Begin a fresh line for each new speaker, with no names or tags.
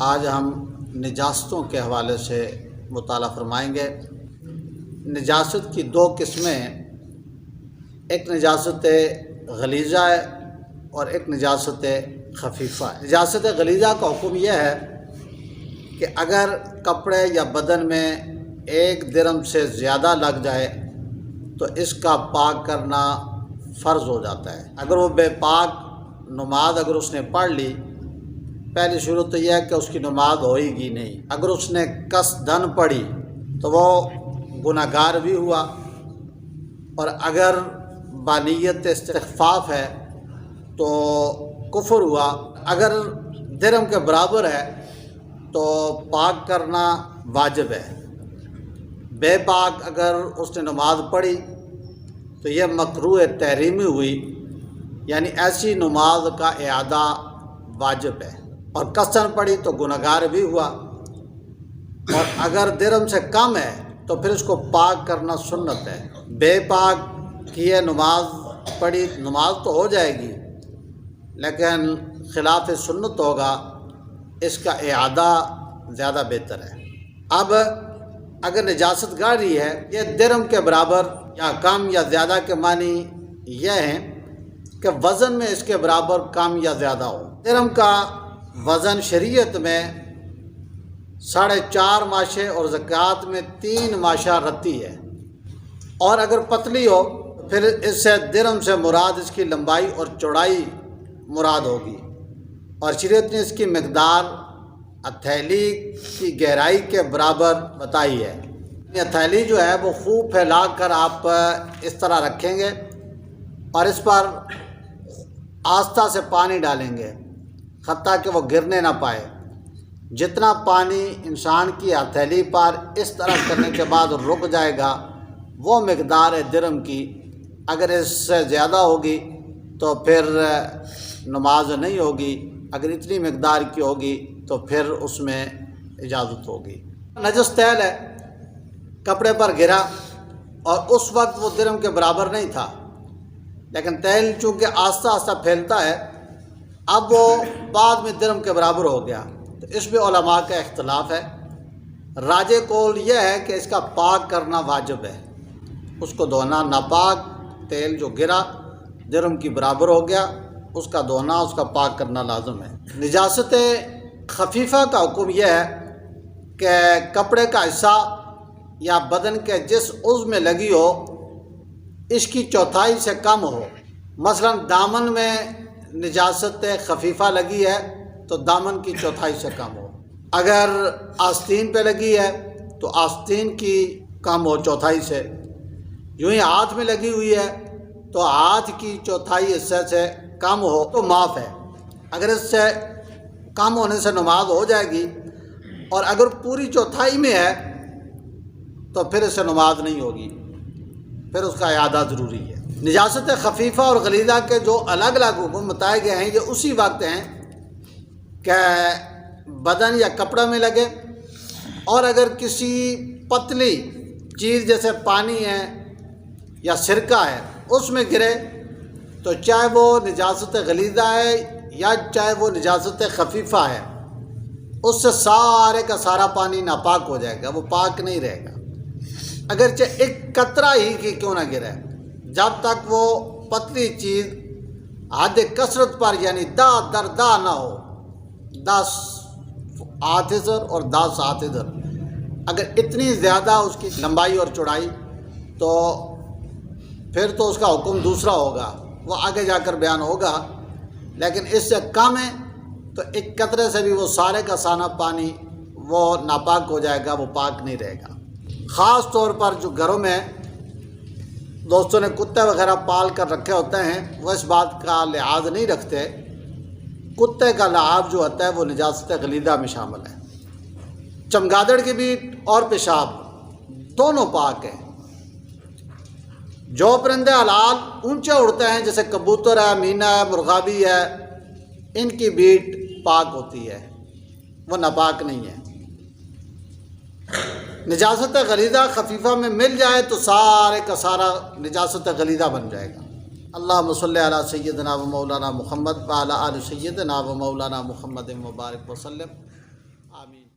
آج ہم نجاستوں کے حوالے سے مطالعہ فرمائیں گے۔ نجاست کی دو قسمیں، ایک نجاست غلیظہ ہے اور ایک نجاست خفیفہ ہے۔ نجاست غلیظہ کا حکم یہ ہے کہ اگر کپڑے یا بدن میں 1 درہم سے زیادہ لگ جائے تو اس کا پاک کرنا فرض ہو جاتا ہے۔ اگر وہ بے پاک نماز اگر اس نے پڑھ لی، پہلی شروط تو یہ ہے کہ اس کی نماز ہوئے گی نہیں۔ اگر اس نے قصداً پڑھی تو وہ گناہ گار بھی ہوا، اور اگر بانیت استخفاف ہے تو کفر ہوا۔ اگر درہم کے برابر ہے تو پاک کرنا واجب ہے۔ بے پاک اگر اس نے نماز پڑھی تو یہ مکروہ تحریمی ہوئی، یعنی ایسی نماز کا اعادہ واجب ہے۔ اور قصداً پڑھی تو گناہ گار بھی ہوا، اور اگر درہم سے کم ہے تو پھر اس کو پاک کرنا سنت ہے۔ بے پاک کیے نماز پڑھی، نماز تو ہو جائے گی لیکن خلاف سنت ہوگا، اس کا اعادہ زیادہ بہتر ہے۔ اب اگر نجاست گاری ہے، یہ درہم کے برابر یا کم یا زیادہ کے معنی یہ ہیں کہ وزن میں اس کے برابر کم یا زیادہ ہو۔ درہم کا وزن شریعت میں 4.5 ماشے اور زکوٰۃ میں 3 ماشا رتی ہے، اور اگر پتلی ہو پھر اس سے درہم سے مراد اس کی لمبائی اور چوڑائی مراد ہوگی، اور شریعت نے اس کی مقدار ہتھیلی کی گہرائی کے برابر بتائی ہے۔ یہ ہتھیلی جو ہے وہ خوب پھیلا کر آپ اس طرح رکھیں گے اور اس پر آستہ سے پانی ڈالیں گے حتیٰ کہ وہ گرنے نہ پائے۔ جتنا پانی انسان کی ہتھیلی پر اس طرح کرنے کے بعد رک جائے گا، وہ مقدار ہے درہم کی۔ اگر اس سے زیادہ ہوگی تو پھر نماز نہیں ہوگی، اگر اتنی مقدار کی ہوگی تو پھر اس میں اجازت ہوگی۔ نجس تیل ہے، کپڑے پر گرا اور اس وقت وہ درہم کے برابر نہیں تھا، لیکن تیل چونکہ آہستہ آہستہ پھیلتا ہے، اب وہ بعد میں درہم کے برابر ہو گیا، تو اس میں علماء کا اختلاف ہے۔ راجح قول یہ ہے کہ اس کا پاک کرنا واجب ہے، اس کو دھونا۔ ناپاک تیل جو گرا درہم کی برابر ہو گیا، اس کا دھونا، اس کا پاک کرنا لازم ہے۔ نجاست خفیفہ کا حکم یہ ہے کہ کپڑے کا حصہ یا بدن کے جس عضو میں لگی ہو اس کی چوتھائی سے کم ہو۔ مثلا دامن میں نجاست خفیفہ لگی ہے تو دامن کی چوتھائی سے کم ہو۔ اگر آستین پہ لگی ہے تو آستین کی کم ہو چوتھائی سے۔ یوں ہی ہاتھ میں لگی ہوئی ہے تو ہاتھ کی چوتھائی حصے سے کم ہو تو معاف ہے۔ اگر اس سے کم ہونے سے نماز ہو جائے گی، اور اگر پوری چوتھائی میں ہے تو پھر اس سے نماز نہیں ہوگی، پھر اس کا اعادہ ضروری ہے۔ نجاست خفیفہ اور غلیظہ کے جو الگ الگ حکم بتائے گئے ہیں، یہ اسی وقت ہیں کہ بدن یا کپڑا میں لگے، اور اگر کسی پتلی چیز جیسے پانی ہے یا سرکہ ہے اس میں گرے تو چاہے وہ نجاست غلیظہ ہے یا چاہے وہ نجاست خفیفہ ہے، اس سے سارے کا سارا پانی ناپاک ہو جائے گا، وہ پاک نہیں رہے گا، اگرچہ ایک قطرہ ہی کی کیوں نہ گرے، جب تک وہ پتلی چیز حد کثرت پر یعنی دا در دا نہ ہو، 10 ہاتھ ادھر اور 10 ہاتھ ادھر، اگر اتنی زیادہ اس کی لمبائی اور چوڑائی تو پھر تو اس کا حکم دوسرا ہوگا، وہ آگے جا کر بیان ہوگا، لیکن اس سے کم ہے تو ایک قطرے سے بھی وہ سارے کا سارا پانی وہ ناپاک ہو جائے گا، وہ پاک نہیں رہے گا۔ خاص طور پر جو گھروں میں دوستوں نے کتے وغیرہ پال کر رکھے ہوتے ہیں، وہ اس بات کا لحاظ نہیں رکھتے۔ کتے کا لعاب جو ہوتا ہے وہ نجاست غلیظہ میں شامل ہے۔ چمگادڑ کی بیٹ اور پیشاب دونوں پاک ہیں۔ جو پرندے حلال اونچے اڑتے ہیں جیسے کبوتر ہے، مینا ہے، مرغابی ہے، ان کی بیٹ پاک ہوتی ہے، وہ ناپاک نہیں ہے۔ نجاست غلیظہ خفیفہ میں مل جائے تو سارے کا سارا نجاست غلیظہ بن جائے گا۔ اللہم صلی علی سیدنا و مولانا محمد و علی آل سیدنا و مولانا محمد مبارک وسلم۔ آمین.